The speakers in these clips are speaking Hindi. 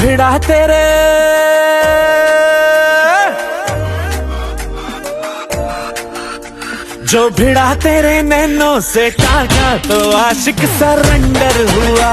भिड़ा तेरे जो भिड़ा तेरे नैनों से टाका तो आशिक सरेंडर हुआ।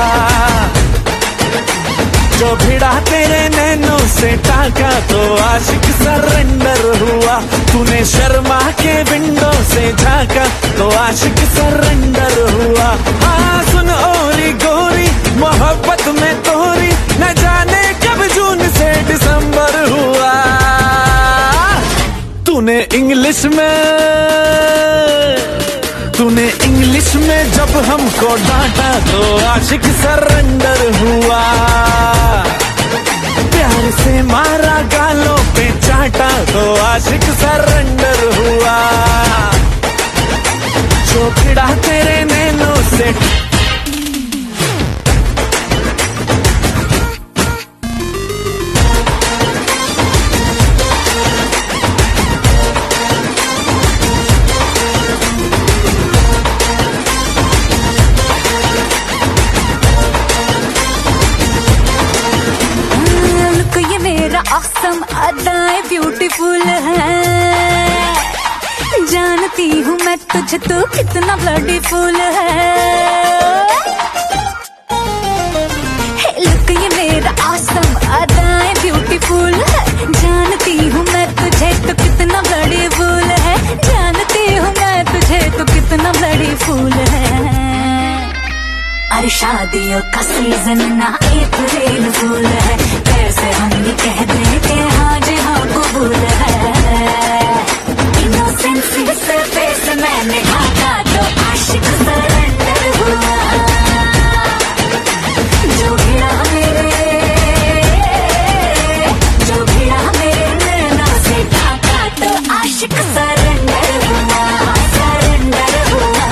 जो भिड़ा तेरे नैनों से टाका तो आशिक सरेंडर हुआ। तूने शर्मा के विंडो से झांका तो आशिक सरेंडर हुआ। हाँ सुन ओरी गोरी मोहब्बत में तोरी न जाने कब जून से दिसंबर हुआ। तूने इंग्लिश में जब हमको डांटा तो आशिक सरेंडर हुआ। प्यार से मारा गालों पे चाटा तो आशिक सरेंडर हुआ। जो भिड़ा तेरे नैनों से ऑसम अदाएं ब्यूटीफुल है। जानती हूँ मैं तुझे तो कितना ब्यूटीफुल है। लुक ये मेरा ऑसम अदाएं ब्यूटीफुल है। जानती हूँ मैं तुझे तो कितना ब्यूटीफुल है। जानती हूँ मैं तुझे तो कितना ब्यूटीफुल है। अरे शादियों का सीजन ना अप्रैल फूल है। कैसे हम ये कह दें कि हाँ जी हाँ कबूल है। इनोसेंसी से फेस मैंने ढाका तो आशिक सरेंडर हुआ। जो भिड़ा मेरे नैनों से ढाका तो आशिक सरेंडर हुआ। सरेंडर हुआ।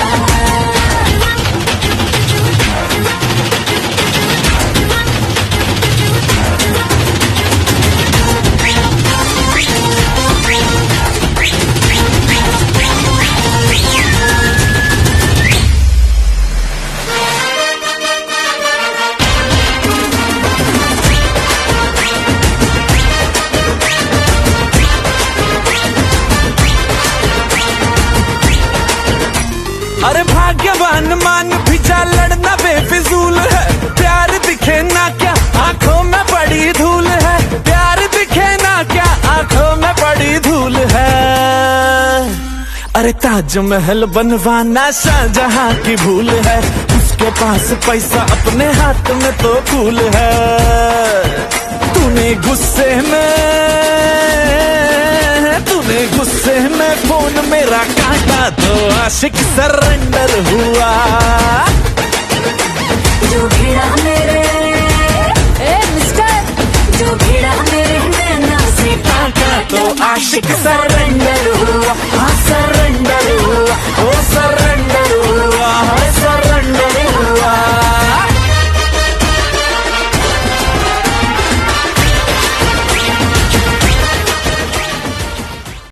अरे भाग्यवान मान भिजा लड़ना बेफिजूल है। प्यार दिखे ना क्या आंखों में पड़ी धूल है। प्यार दिखे ना क्या आंखों में पड़ी धूल है। अरे ताजमहल बनवाना शाहजहां की भूल है। उसके पास पैसा अपने हाथ में तो फूल है। तूने गुस्से में फोन मेरा काटा तो आशिक सरेंडर हुआ। जो भिड़ा मेरे मिस्टर जो भिड़ा मेरे नैनों से टाका तो आशिक सरेंडर